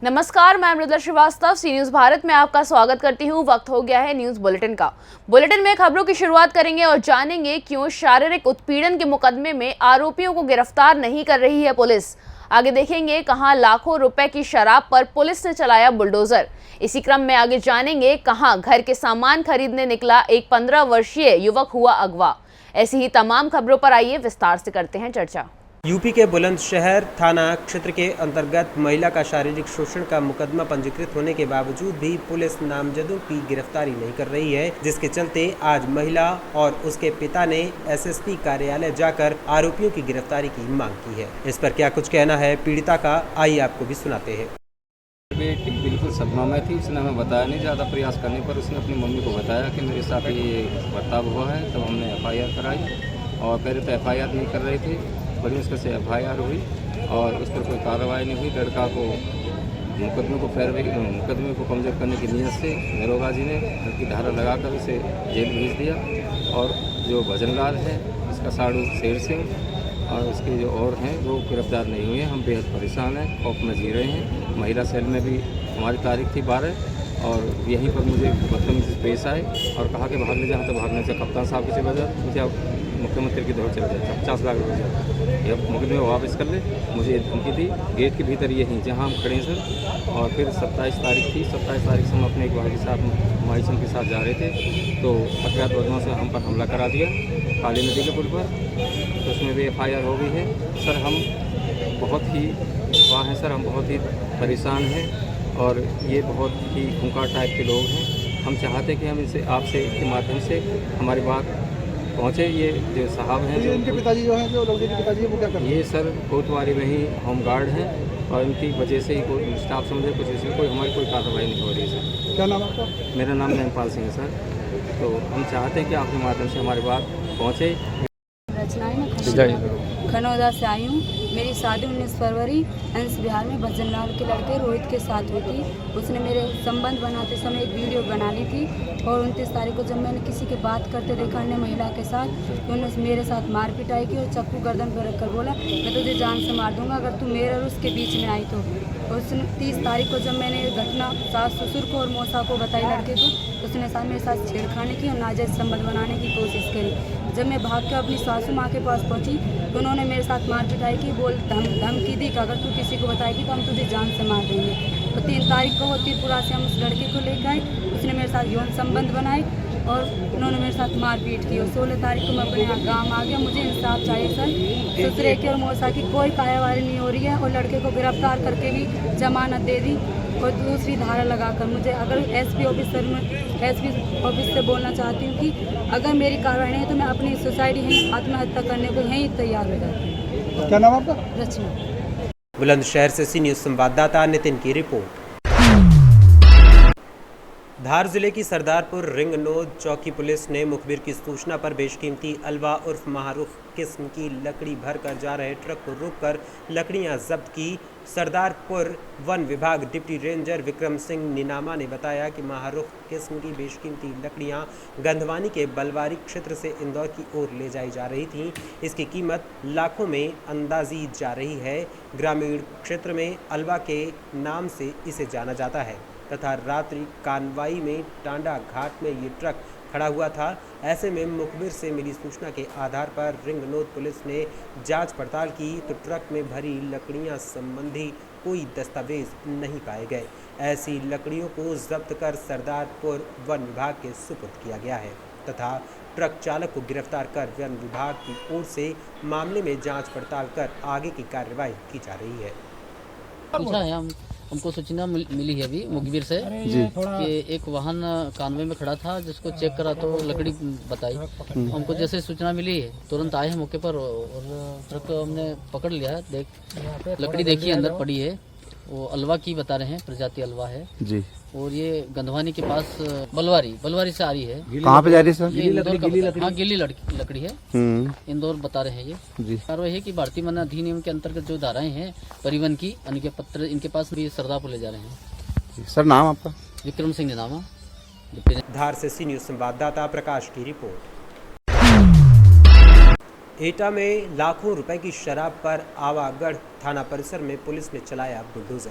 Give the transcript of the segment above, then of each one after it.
नमस्कार, मैं मृदुला श्रीवास्तव सी न्यूज भारत में आपका स्वागत करती हूँ। वक्त हो गया है न्यूज बुलेटिन का। बुलेटिन में खबरों की शुरुआत करेंगे और जानेंगे क्यों शारीरिक उत्पीड़न के मुकदमे में आरोपियों को गिरफ्तार नहीं कर रही है पुलिस। आगे देखेंगे कहां लाखों रुपए की शराब पर पुलिस ने चलाया बुलडोजर। इसी क्रम में आगे जानेंगे कहां घर के सामान खरीदने निकला एक 15 वर्षीय युवक हुआ अगवा। ऐसी ही तमाम खबरों पर आइए विस्तार से करते हैं चर्चा। यूपी के बुलंदशहर थाना क्षेत्र के अंतर्गत महिला का शारीरिक शोषण का मुकदमा पंजीकृत होने के बावजूद भी पुलिस नामजदों की गिरफ्तारी नहीं कर रही है, जिसके चलते आज महिला और उसके पिता ने एसएसपी कार्यालय जाकर आरोपियों की गिरफ्तारी की मांग की है। इस पर क्या कुछ कहना है पीड़िता का, आइए आपको भी सुनाते हैं। बेटी बिल्कुल सदमा में थी। उसने हमें बताया नहीं। ज़्यादा प्रयास करने पर उसने अपनी मम्मी को बताया कि मेरे साथ ये बर्ताव हुआ है। तब हमने FIR कराई और पहले तो FIR नहीं कर रहे थे, बड़ी मुश्किल से FIR हुई और उस पर कोई कार्रवाई नहीं हुई। लड़का को मुकदमे को कमजोर करने की नीयत से दरोगा जी ने हल्की धारा लगाकर उसे जेल भेज दिया। और जो भजनलाल है, इसका साड़ू शेर सिंह और उसके जो और हैं वो गिरफ्तार नहीं हुए। हम बेहद परेशान हैं, खौफ में जी रहे हैं। महिला सेल में भी हमारी तारीख थी 12 और यहीं पर मुझे बदतमीजी पेश आए और कहा कि भागने जहाँ तो भागने से कप्तान साहब की चला जाए, मुझे मुख्यमंत्री की दौड़ चला जाए, 50 लाख रुपये जाए, यह मुकदमे वापस कर ले। मुझे धमकी दी गेट के भीतर यहीं जहाँ हम खड़े हैं सर। और फिर 27 तारीख थी। 27 तारीख से हम अपने एक भाई के साथ माइसन के साथ जा रहे थे तो अज्ञात बदमाशों से हम पर हमला करा दिया काली नदी के पुल पर। तो उसमें भी FIR हो गई है सर। हम बहुत ही वाह हैं सर, हम बहुत ही परेशान हैं और ये बहुत ही खूंखार टाइप के लोग हैं। हम चाहते कि हम इनसे आपसे के माध्यम से हमारी बात पहुँचे। ये जो साहब हैं, जो इनके पिताजी जो हैं, जो लड़के के पिताजी वो क्या कर रहे हैं? ये सर कोतवाली में ही होमगार्ड हैं और इनकी वजह से ही कोई स्टाफ समझे कुछ इसमें कोई हमारी कोई कार्रवाई नहीं हो रही है सर। क्या नाम आपका? मेरा नाम नैनपाल सिंह है सर। तो हम चाहते हैं कि आपके माध्यम से हमारी बात पहुँचे। खनौदा से आई हूँ। मेरी शादी 19 फरवरी अंश बिहार में भजनलाल के लड़के रोहित के साथ हुई थी। उसने मेरे संबंध बनाते समय एक वीडियो बना ली थी और 29 तारीख को जब मैंने किसी के बात करते देखा अन्य महिला के साथ, तो उन्होंने मेरे साथ मारपिटाई की और चक्कू गर्दन पर रखकर बोला मैं तुझे जान से मार दूंगा अगर तू मेरे और उसके बीच में आई तो। और 30 तारीख को जब मैंने घटना सास ससुर को और मौसा को बताई लड़के को, तो उसने साथ मेरे साथ छेड़खानी की और नाजायज़ संबंध बनाने की कोशिश करी। जब मैं भाग के अपनी सासू माँ के पास पहुँची तो उन्होंने मेरे साथ मारपिटाई की, धमकी दी कि अगर तू किसी को बताएगी तो हम तुझे जान से मार देंगे। तो 3 तारीख को वो त्रिपुरा से हम उस लड़के को लेकर आए। उसने मेरे साथ यौन संबंध बनाए और उन्होंने मेरे साथ मारपीट की। और 16 तारीख को मैं अपने यहाँ गाँव आ गया। मुझे इंसाफ चाहिए सर। ससुरे की और मौसा की कोई कार्यवाही नहीं हो रही है और लड़के को गिरफ्तार करके भी जमानत दे दी और दूसरी धारा लगाकर मुझे अगर एसपी ऑफिस से बोलना चाहती हूँ कि अगर मेरी कार्रवाई नहीं है तो मैं अपनी सुसाइड यहीं आत्महत्या करने को यहीं तैयार हो जाती हूँ। क्या नाम आपका? रचना। बुलंदशहर से सी न्यूज संवाददाता नितिन की रिपोर्ट। धार जिले की सरदारपुर रिंग नोद चौकी पुलिस ने मुखबिर की सूचना पर बेशकीमती अलवा उर्फ महारूफ किस्म की लकड़ी भरकर जा रहे ट्रक को रोककर लकड़ियां जब्त की। सरदारपुर वन विभाग डिप्टी रेंजर विक्रम सिंह निनामा ने बताया कि महारूफ किस्म की बेशकीमती लकड़ियां गंधवानी के बलवारी क्षेत्र से इंदौर की ओर ले जाई जा रही थीं। इसकी कीमत लाखों में अंदाजी जा रही है। ग्रामीण क्षेत्र में अलवा के नाम से इसे जाना जाता है तथा रात्रि कानवाई में टांडा घाट में ये ट्रक खड़ा हुआ था। ऐसे में मुखबिर से मिली सूचना के आधार पर रिंग नोद पुलिस ने जांच पड़ताल की तो ट्रक में भरी लकड़ियां संबंधी कोई दस्तावेज नहीं पाए गए। ऐसी लकड़ियों को जब्त कर सरदारपुर वन विभाग के सुपुर्द किया गया है तथा ट्रक चालक को गिरफ्तार कर वन विभाग की ओर से मामले में जाँच पड़ताल कर आगे की कार्रवाई की जा रही है। हमको सूचना मिली है अभी मुखबिर से कि एक वाहन कानवे में खड़ा था जिसको चेक करा तो लकड़ी बताई। हमको जैसे सूचना मिली है तुरंत आए हैं मौके पर और ट्रक हमने पकड़ लिया है। लकड़ी देखी अंदर पड़ी है, वो अलवा की बता रहे हैं, प्रजाति अलवा है जी। और ये गंधवानी के पास बलवारी से आ रही है। कहाँ पे जा रही है सर? गीली लकड़ी है, इंदौर बता रहे हैं ये जी। कार्रवाई है कि भारतीय वन अधिनियम के अंतर्गत जो धाराएं हैं परिवहन की, इनके पत्र इनके पास भी सरदारपुर ले जा रहे हैं। सर नाम आपका? विक्रम सिंह नामा। धार से सी न्यूज संवाददाता प्रकाश की रिपोर्ट। एटा में लाखों रुपए की शराब पर आवागढ़ थाना परिसर में पुलिस ने चलाया बुलडोजर।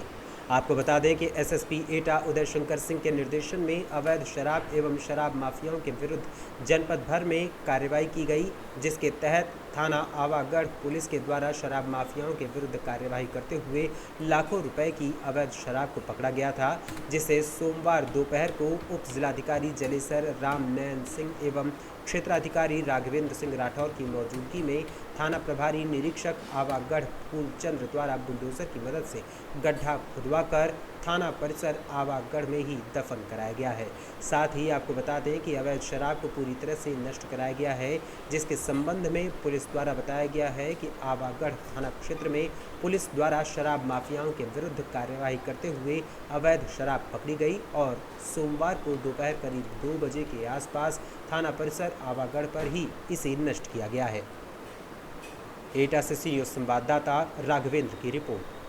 आपको बता दें कि एसएसपी एटा उदय शंकर सिंह के निर्देशन में अवैध शराब एवं शराब माफियाओं के विरुद्ध जनपद भर में कार्रवाई की गई, जिसके तहत थाना आवागढ़ पुलिस के द्वारा शराब माफियाओं के विरुद्ध कार्यवाही करते हुए लाखों रुपए की अवैध शराब को पकड़ा गया था, जिसे सोमवार दोपहर को उप जिलाधिकारी जलेसर राम नयन सिंह एवं क्षेत्राधिकारी राघवेंद्र सिंह राठौर की मौजूदगी में थाना प्रभारी निरीक्षक आवागढ़ फूलचंद्र द्वारा बुलडोजर की मदद से गड्ढा खुदवाकर थाना परिसर आवागढ़ में ही दफन कराया गया है। साथ ही आपको बता दें कि अवैध शराब को पूरी तरह से नष्ट कराया गया है, जिसके संबंध में पुलिस द्वारा बताया गया है कि आवागढ़ थाना क्षेत्र में पुलिस द्वारा शराब माफियाओं के विरुद्ध कार्यवाही करते हुए अवैध शराब पकड़ी गई और सोमवार को दोपहर करीब 2 बजे के आसपास थाना परिसर आवागढ़ पर ही इसे नष्ट किया गया है। एटा से सीनियर संवाददाता राघवेंद्र की रिपोर्ट।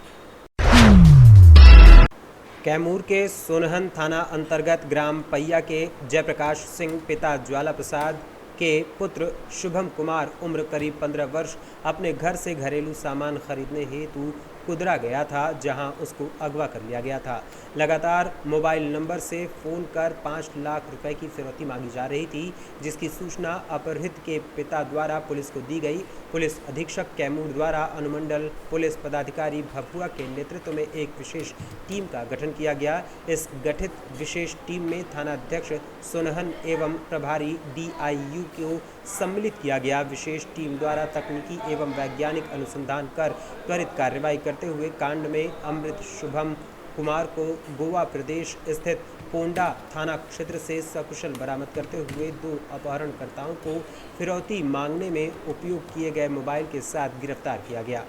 कैमूर के सोनहन थाना अंतर्गत ग्राम पैया के जयप्रकाश सिंह पिता ज्वाला प्रसाद के पुत्र शुभम कुमार उम्र करीब 15 वर्ष अपने घर से घरेलू सामान खरीदने हेतु कुदरा गया था, जहां उसको अगवा कर लिया गया था। लगातार मोबाइल नंबर से फ़ोन कर 5 लाख रुपए की फिरौती मांगी जा रही थी, जिसकी सूचना अपहृत के पिता द्वारा पुलिस को दी गई। पुलिस अधीक्षक कैमूर द्वारा अनुमंडल पुलिस पदाधिकारी भभुआ के नेतृत्व में एक विशेष टीम का गठन किया गया। इस गठित विशेष टीम में थानाध्यक्ष सोनहन एवं प्रभारी DIU को सम्मिलित किया गया। विशेष टीम द्वारा तकनीकी एवं वैज्ञानिक अनुसंधान कर त्वरित कार्रवाई करते हुए कांड में अमृत शुभम कुमार को गोवा प्रदेश स्थित पोंडा थाना क्षेत्र से सकुशल बरामद करते हुए 2 अपहरणकर्ताओं को फिरौती मांगने में उपयोग किए गए मोबाइल के साथ गिरफ्तार किया गया।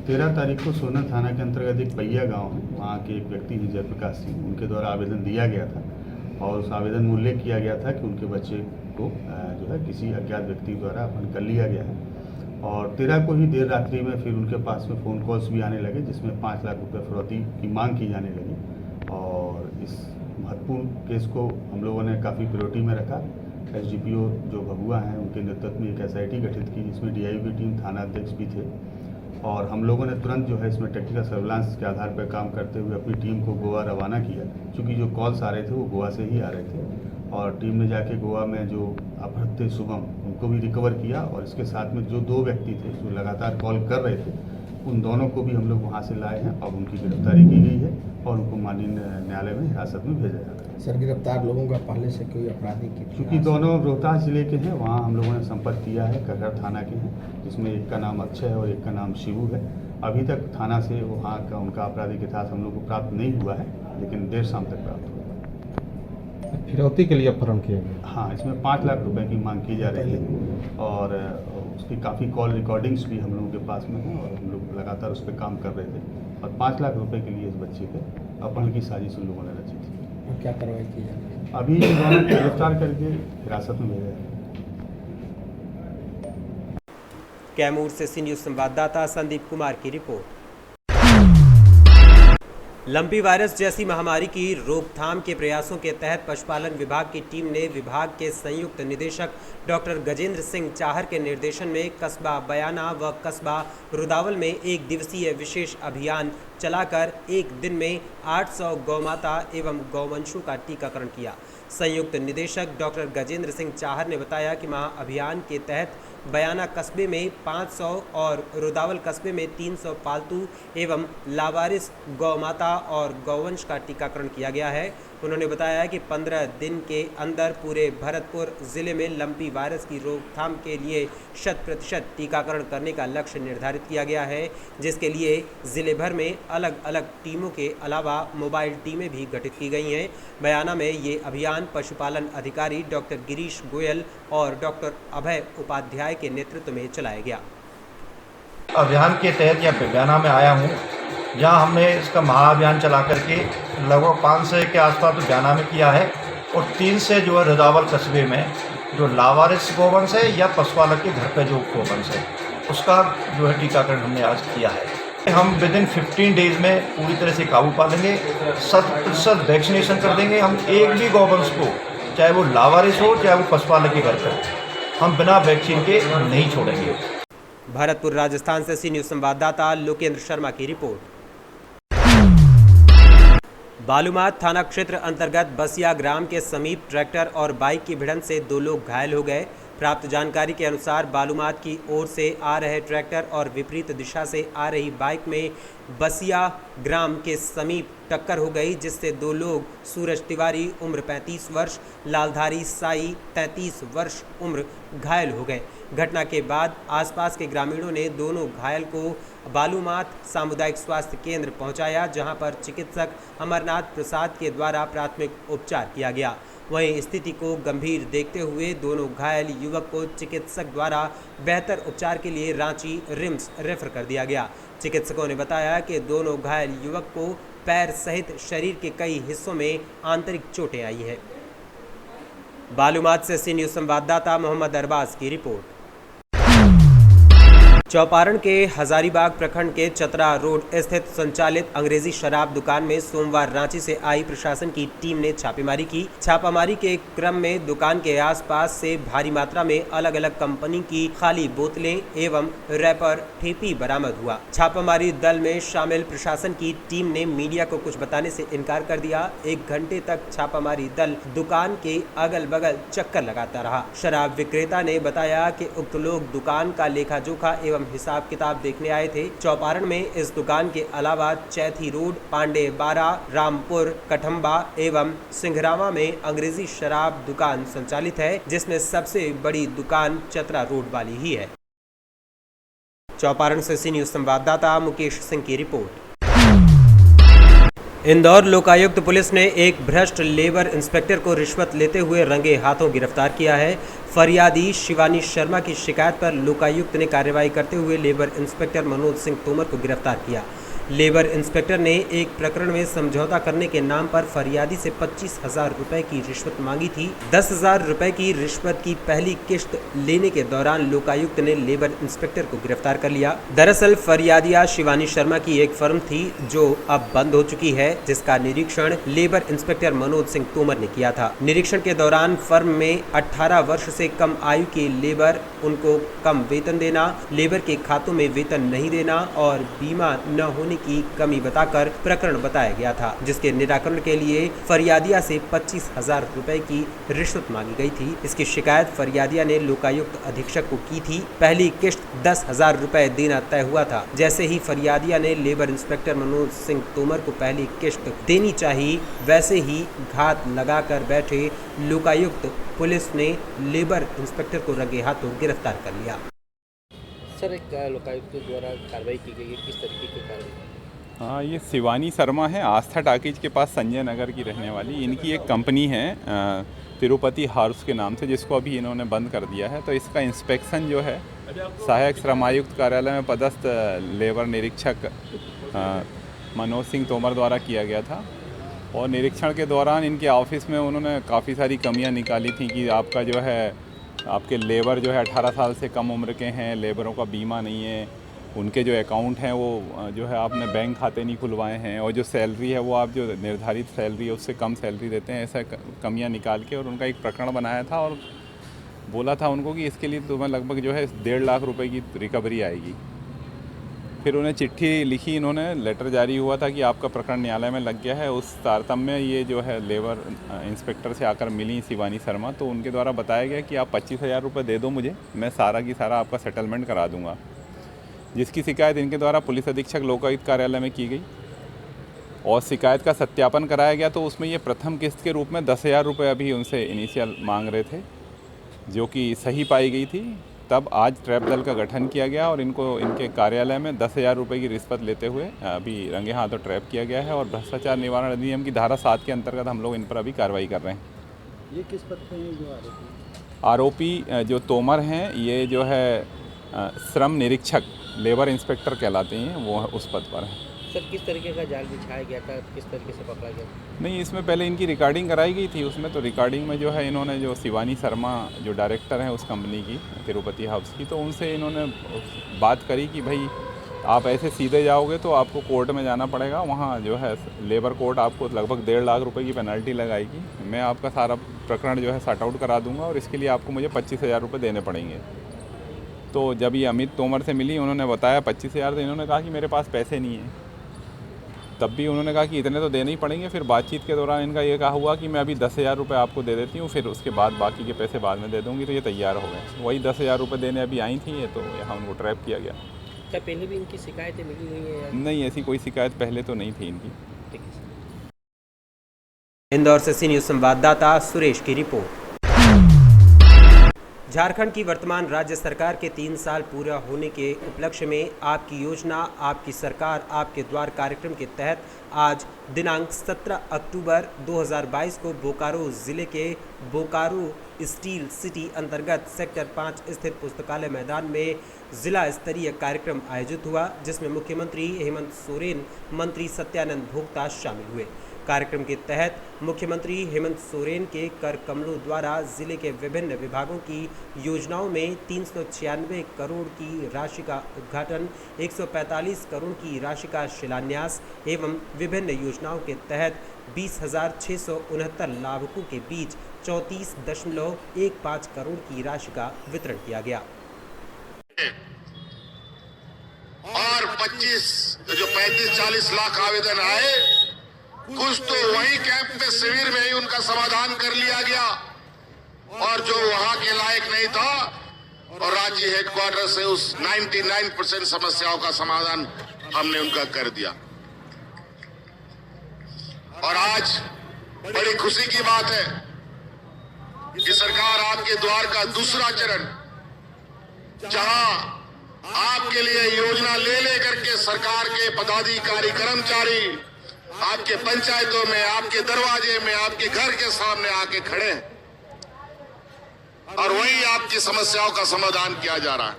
13 तारीख को सोनहन थाना के अंतर्गत एक पैया गांव है, वहाँ के एक व्यक्ति हैं जयप्रकाश सिंह, उनके द्वारा आवेदन दिया गया था और उस आवेदन में उल्लेख किया गया था कि उनके बच्चे को जो है किसी अज्ञात व्यक्ति द्वारा अपहरण कर लिया गया है। और 13 को ही देर रात्रि में फिर उनके पास में फ़ोन कॉल्स भी आने लगे, जिसमें 5 लाख रुपए फिरौती की मांग की जाने लगी। और इस महत्वपूर्ण केस को हम लोगों ने काफ़ी प्रायोरिटी में रखा। SDPO जो भभुआ हैं, उनके नेतृत्व में एक SIT गठित की, जिसमें DIU की टीम, थाना अध्यक्ष भी थे। और हम लोगों ने तुरंत जो है इसमें टेक्निकल सर्विलांस के आधार पर काम करते हुए अपनी टीम को गोवा रवाना किया, क्योंकि जो कॉल्स आ रहे थे वो गोवा से ही आ रहे थे। और टीम ने जाके गोवा में जो अपहृत थे शुभम, उनको भी रिकवर किया और इसके साथ में जो 2 व्यक्ति थे जो लगातार कॉल कर रहे थे, उन दोनों को भी हम लोग वहाँ से लाए हैं और उनकी गिरफ्तारी की गई है और उनको माननीय न्यायालय में हिरासत में भेजा जा रहा है। सर, गिरफ्तार लोगों का पहले से कोई आपराधिक की, क्योंकि दोनों रोहतास जिले के हैं, वहाँ हम लोगों ने संपर्क किया है, कगहर थाना के हैं, जिसमें एक का नाम अक्षय है और एक का नाम शिवू है। अभी तक थाना से वहाँ का उनका आपराधिक इतिहास हम लोग को प्राप्त नहीं हुआ है, लेकिन देर शाम तक प्राप्त हुआ। फिरौती के लिए अपहरण किया गया? हाँ, इसमें 5 लाख रुपए की मांग की जा रही है और उसकी काफ़ी कॉल रिकॉर्डिंग्स भी हम लोगों के पास में हैं और हम लोग लगातार उस पर काम कर रहे थे। और 5 लाख रुपए के लिए इस बच्चे के अपहरण की साजिश उन लोगों ने रची थी। और क्या कार्रवाई की जा रही है? अभी इन दोनों को गिरफ्तार करके हिरासत में भेजा है। कैमूर से सीनियर संवाददाता संदीप कुमार की रिपोर्ट। लंपी वायरस जैसी महामारी की रोकथाम के प्रयासों के तहत पशुपालन विभाग की टीम ने विभाग के संयुक्त निदेशक डॉक्टर गजेंद्र सिंह चाहर के निर्देशन में कस्बा बयाना व कस्बा रुदावल में 1 दिवसीय विशेष अभियान चलाकर एक दिन में 800 गौमाता एवं गौवंशों का टीकाकरण किया। संयुक्त निदेशक डॉक्टर गजेंद्र सिंह चाहर ने बताया कि महाअभियान के तहत बयाना कस्बे में 500 और रुदावल कस्बे में 300 पालतू एवं लावारिस गौमाता और गौवंश का टीकाकरण किया गया है। उन्होंने बताया कि 15 दिन के अंदर पूरे भरतपुर ज़िले में लंपी वायरस की रोकथाम के लिए 100% टीकाकरण करने का लक्ष्य निर्धारित किया गया है, जिसके लिए ज़िले भर में अलग अलग टीमों के अलावा मोबाइल टीमें भी गठित की गई हैं। बयाना में ये अभियान पशुपालन अधिकारी डॉक्टर गिरीश गोयल और डॉक्टर अभय उपाध्याय के नेतृत्व में चलाया गया। अभियान के तहत यहाँ बयाना में आया हूँ, जहाँ हमने इसका महाअभियान चला करके लगभग 500 के आसपास तो बयाना में किया है और 3 से जो है रुदावल कस्बे में जो लावारिस गोवंश है या पशुपालक के घर पे जो गोवंश है उसका जो है टीकाकरण हमने आज किया है। हम विदिन 15 डेज़ में पूरी तरह से काबू पा लेंगे, 100% वैक्सीनेशन कर देंगे। हम एक भी गौवंश को, चाहे वो लावारिस हो चाहे वो पशुपालक के घर पर, हम बिना वैक्सीन के नहीं छोड़ेंगे। भरतपुर राजस्थान से सी न्यूज संवाददाता लोकेंद्र शर्मा की रिपोर्ट। बालूमाथ थाना क्षेत्र अंतर्गत बसिया ग्राम के समीप ट्रैक्टर और बाइक की भिड़ंत से 2 लोग घायल हो गए। प्राप्त जानकारी के अनुसार बालूमाथ की ओर से आ रहे ट्रैक्टर और विपरीत दिशा से आ रही बाइक में बसिया ग्राम के समीप टक्कर हो गई, जिससे 2 लोग सूरज तिवारी उम्र 35 वर्ष, लालधारी साई 33 वर्ष उम्र घायल हो गए। घटना के बाद आसपास के ग्रामीणों ने दोनों घायल को बालूमाथ सामुदायिक स्वास्थ्य केंद्र पहुंचाया, जहां पर चिकित्सक अमरनाथ प्रसाद के द्वारा प्राथमिक उपचार किया गया। वहीं स्थिति को गंभीर देखते हुए दोनों घायल युवक को चिकित्सक द्वारा बेहतर उपचार के लिए रांची रिम्स रेफर कर दिया गया। चिकित्सकों ने बताया कि दोनों घायल युवक को पैर सहित शरीर के कई हिस्सों में आंतरिक चोटें आई हैं। बालूमाथ से सी न्यूज संवाददाता मोहम्मद अरबाज की रिपोर्ट। चौपारण के हजारीबाग प्रखंड के चतरा रोड स्थित संचालित अंग्रेजी शराब दुकान में सोमवार रांची से आई प्रशासन की टीम ने छापेमारी की। छापामारी के क्रम में दुकान के आसपास से भारी मात्रा में अलग अलग कंपनी की खाली बोतलें एवं रैपर ठेपी बरामद हुआ। छापामारी दल में शामिल प्रशासन की टीम ने मीडिया को कुछ बताने से इनकार कर दिया। 1 घंटे तक छापामारी दल दुकान के अगल बगल चक्कर लगाता रहा। शराब विक्रेता ने बताया कि उक्त लोग दुकान का लेखा जोखा एवं हिसाब किताब देखने आए थे। चौपारण में इस दुकान के अलावा चैथी रोड, पांडे बारा, रामपुर, कठम्बा एवं सिंघरावा में अंग्रेजी शराब दुकान संचालित है, जिसमें सबसे बड़ी दुकान चतरा रोड वाली ही है। चौपारण से सी न्यूज संवाददाता मुकेश सिंह की रिपोर्ट। इंदौर लोकायुक्त पुलिस ने एक भ्रष्ट लेबर इंस्पेक्टर को रिश्वत लेते हुए रंगे हाथों गिरफ्तार किया है। फरियादी शिवानी शर्मा की शिकायत पर लोकायुक्त ने कार्रवाई करते हुए लेबर इंस्पेक्टर मनोज सिंह तोमर को गिरफ्तार किया। लेबर इंस्पेक्टर ने एक प्रकरण में समझौता करने के नाम पर फरियादी से 25,000 रुपए की रिश्वत मांगी थी। 10,000 रुपए की रिश्वत की पहली किश्त लेने के दौरान लोकायुक्त ने लेबर इंस्पेक्टर को गिरफ्तार कर लिया। दरअसल फरियादिया शिवानी शर्मा की एक फर्म थी जो अब बंद हो चुकी है, जिसका निरीक्षण लेबर इंस्पेक्टर मनोज सिंह तोमर ने किया था। निरीक्षण के दौरान फर्म में 18 वर्ष से कम आयु के लेबर, उनको कम वेतन देना, लेबर के खातों में वेतन नहीं देना और बीमा न होने की कमी बताकर प्रकरण बताया गया था, जिसके निराकरण के लिए फरियादिया से 25,000 रुपए की रिश्वत मांगी गई थी। इसकी शिकायत फरियादिया ने लोकायुक्त अधीक्षक को की थी। पहली किश्त 10,000 रुपए देना तय हुआ था। जैसे ही फरियादिया ने लेबर इंस्पेक्टर मनोज सिंह तोमर को पहली किश्त देनी चाहिए, वैसे ही घात लगाकर बैठे लोकायुक्त पुलिस ने लेबर इंस्पेक्टर को रंगे हाथों गिरफ्तार कर लिया। सर, एक लोकायुक्त द्वारा कार्रवाई की गई है, किस तरीके की कार्रवाई? हाँ, ये शिवानी शर्मा है, आस्था टाकीज के पास संजय नगर की रहने वाली। इनकी एक कंपनी है तिरुपति हाउस के नाम से, जिसको अभी इन्होंने बंद कर दिया है। तो इसका इंस्पेक्शन जो है सहायक श्रम आयुक्त कार्यालय में पदस्थ लेबर निरीक्षक मनोज सिंह तोमर द्वारा किया गया था। और निरीक्षण के दौरान इनके ऑफिस में उन्होंने काफ़ी सारी कमियां निकाली थी कि आपका जो है, आपके लेबर जो है 18 साल से कम उम्र के हैं, लेबरों का बीमा नहीं है, उनके जो अकाउंट हैं वो जो है आपने बैंक खाते नहीं खुलवाए हैं, और जो सैलरी है वो आप जो निर्धारित सैलरी है उससे कम सैलरी देते हैं। ऐसा कमियां निकाल के और उनका एक प्रकरण बनाया था और बोला था उनको कि इसके लिए तुम्हें लगभग जो है 1.5 लाख रुपए की रिकवरी आएगी। फिर उन्हें चिट्ठी लिखी, इन्होंने लेटर जारी हुआ था कि आपका प्रकरण न्यायालय में लग गया है। उस तारतम्य में ये जो है लेबर इंस्पेक्टर से आकर मिली शिवानी शर्मा, तो उनके द्वारा बताया गया कि आप 25,000 रुपये दे दो मुझे, मैं सारा की सारा आपका सेटलमेंट करा दूंगा। जिसकी शिकायत इनके द्वारा पुलिस अधीक्षक लोकायुक्त कार्यालय में की गई और शिकायत का सत्यापन कराया गया। तो उसमें ये प्रथम किस्त के रूप में 10,000 रुपये अभी उनसे इनिशियल मांग रहे थे, जो कि सही पाई गई थी। तब आज ट्रैप दल का गठन किया गया और इनको इनके कार्यालय में 10,000 रुपये की रिश्वत लेते हुए अभी रंगे हाथों ट्रैप किया गया है। और भ्रष्टाचार निवारण अधिनियम की धारा 7 के अंतर्गत हम लोग इन पर अभी कार्रवाई कर रहे हैं। ये किस पद पे हैं जो आरोपी जो तोमर हैं, ये जो है श्रम निरीक्षक लेबर इंस्पेक्टर कहलाते हैं, वो उस पद पर है। सर, किस तरीके का जाल बिछाया गया था, किस तरीके से पकड़ा गया? नहीं, इसमें पहले इनकी रिकॉर्डिंग कराई गई थी। उसमें तो रिकॉर्डिंग में जो है इन्होंने जो शिवानी शर्मा जो डायरेक्टर हैं उस कंपनी की तिरुपति हाउस की, तो उनसे इन्होंने बात करी कि भाई आप ऐसे सीधे जाओगे तो आपको कोर्ट में जाना पड़ेगा, वहाँ जो है लेबर कोर्ट आपको लगभग 1.5 लाख रुपए की पेनल्टी लगाएगी। मैं आपका सारा प्रकरण जो है सॉर्ट आउट करा दूँगा और इसके लिए आपको मुझे 25,000 रुपये देने पड़ेंगे। तो जब ये अमित तोमर से मिली, उन्होंने बताया 25,000, तो इन्होंने कहा कि मेरे पास पैसे नहीं हैं। तब भी उन्होंने कहा कि इतने तो देने ही पड़ेंगे। फिर बातचीत के दौरान इनका ये कहा हुआ कि मैं अभी 10,000 रुपये आपको दे देती हूँ, फिर उसके बाद बाकी के पैसे बाद में दे दूँगी। तो ये तैयार हो गए। वही 10,000 रुपये देने अभी आई थी ये, तो यहाँ उनको ट्रैप किया गया। क्या पहले भी इनकी शिकायतें मिली हुई हैं? नहीं, ऐसी कोई शिकायत पहले तो नहीं थी इनकी। ठीक है। इंदौर से सी न्यूज़ संवाददाता सुरेश की रिपोर्ट। झारखंड की वर्तमान राज्य सरकार के 3 साल पूरा होने के उपलक्ष्य में आपकी योजना आपकी सरकार आपके द्वार कार्यक्रम के तहत आज दिनांक 17 अक्टूबर 2022 को बोकारो जिले के बोकारो स्टील सिटी अंतर्गत सेक्टर 5 स्थित पुस्तकालय मैदान में जिला स्तरीय कार्यक्रम आयोजित हुआ, जिसमें मुख्यमंत्री हेमंत सोरेन, मंत्री सत्यानंद भोक्ता शामिल हुए। कार्यक्रम के तहत मुख्यमंत्री हेमंत सोरेन के कर कमलों द्वारा जिले के विभिन्न विभागों की योजनाओं में 396 करोड़ की राशि का उद्घाटन, 145 करोड़ की राशि का शिलान्यास एवं विभिन्न योजनाओं के तहत 20,669 लाभुकों के बीच 34.15 करोड़ की राशि का वितरण किया गया। और 35-40 लाख आवेदन आए, कुछ तो वही कैंप में शिविर में ही उनका समाधान कर लिया गया, और जो वहां के लायक नहीं था और राज्य हेडक्वार्टर से उस 99% समस्याओं का समाधान हमने उनका कर दिया। और आज बड़ी खुशी की बात है कि सरकार आपके द्वार का दूसरा चरण, जहां आपके लिए योजना ले लेकर के सरकार के पदाधिकारी कर्मचारी आपके पंचायतों में, आपके दरवाजे में, आपके घर के सामने आके खड़े हैं और वही आपकी समस्याओं का समाधान किया जा रहा है।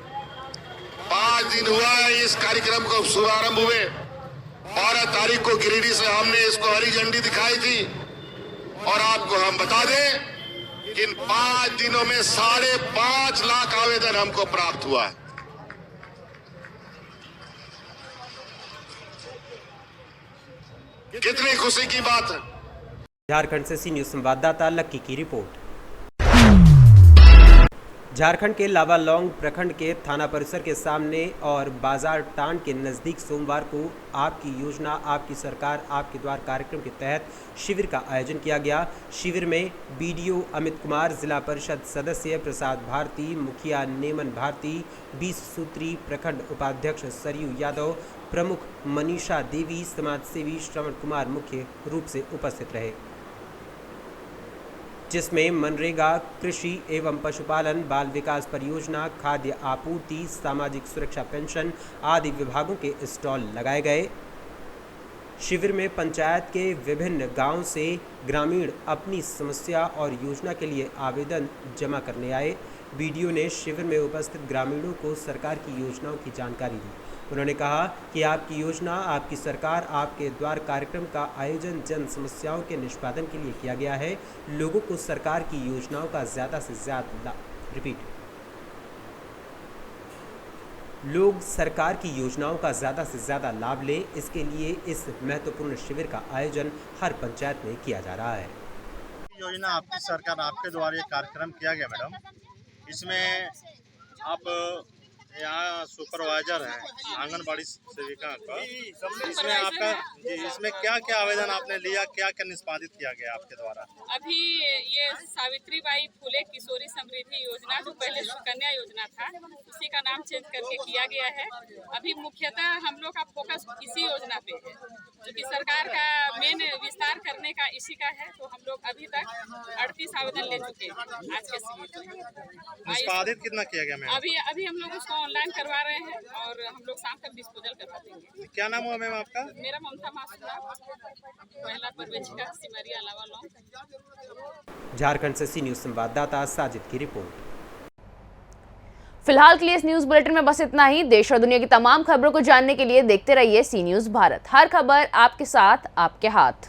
5 दिन हुआ है इस कार्यक्रम को शुभारंभ हुए। 12 तारीख को गिरिडीह से हमने इसको हरी झंडी दिखाई थी, और आपको हम बता दें कि इन 5 दिनों में 5.5 लाख आवेदन हमको प्राप्त हुआ है। कितनी खुशी की बात है। झारखंड से सी न्यूज़ संवाददाता लक्की की रिपोर्ट। झारखंड के लावालौंग प्रखंड के थाना परिसर के सामने और बाजार टांड के नज़दीक सोमवार को आपकी योजना आपकी सरकार आपके द्वार कार्यक्रम के तहत शिविर का आयोजन किया गया। शिविर में बीडीओ अमित कुमार, जिला परिषद सदस्य प्रसाद भारती, मुखिया नेमन भारती, 20 सूत्री प्रखंड उपाध्यक्ष सरयू यादव, प्रमुख मनीषा देवी, समाज सेवी श्रवण कुमार मुख्य रूप से उपस्थित रहे, जिसमें मनरेगा, कृषि एवं पशुपालन, बाल विकास परियोजना, खाद्य आपूर्ति, सामाजिक सुरक्षा पेंशन आदि विभागों के स्टॉल लगाए गए। शिविर में पंचायत के विभिन्न गांव से ग्रामीण अपनी समस्या और योजना के लिए आवेदन जमा करने आए। बीडीओ ने शिविर में उपस्थित ग्रामीणों को सरकार की योजनाओं की जानकारी दी। उन्होंने कहा कि आपकी योजना आपकी सरकार आपके द्वार कार्यक्रम का आयोजन जन समस्याओं के निष्पादन के लिए किया गया है। लोगों को सरकार की योजनाओं का ज़्यादा से ज़्यादा लोग सरकार की योजनाओं का ज़्यादा से ज़्यादा लाभ लें, इसके लिए इस महत्वपूर्ण शिविर का आयोजन हर पंचायत में किया जा रहा है। योजना आपकी सरकार आपके द्वारा ये कार्यक्रम किया गया मैडम। इसमें आप यहाँ सुपरवाइजर है आंगनबाड़ी सेविका का, इसमें आपका इसमें क्या क्या आवेदन आपने लिया, क्या क्या निष्पादित किया गया आपके द्वारा? अभी ये सावित्रीबाई फुले किशोरी समृद्धि योजना जो पहले सुकन्या योजना था, उसी का नाम चेंज करके किया गया है। अभी मुख्यतः हम लोग का फोकस इसी योजना पे है, क्योंकि सरकार का मेन विस्तार करने का इसी का है। तो हम लोग अभी तक 38 आवेदन ले चुके हैं आज के शिविर में। निष्पादित कितना किया गया मैम? अभी हम लोग उसको ऑनलाइन करवा रहे हैं और हम लोग शाम तक डिस्पोजल करवा देंगे। क्या नाम हुआ मैम आपका? मेरा ममता मासूरा, महिला पर्यवेक्षिका सिमरिया लावालौंग। झारखंड से सी न्यूज़ संवाददाता साजिद की रिपोर्ट। फिलहाल के लिए इस न्यूज बुलेटिन में बस इतना ही। देश और दुनिया की तमाम खबरों को जानने के लिए देखते रहिए सी न्यूज़ भारत। हर खबर आपके साथ, आपके हाथ।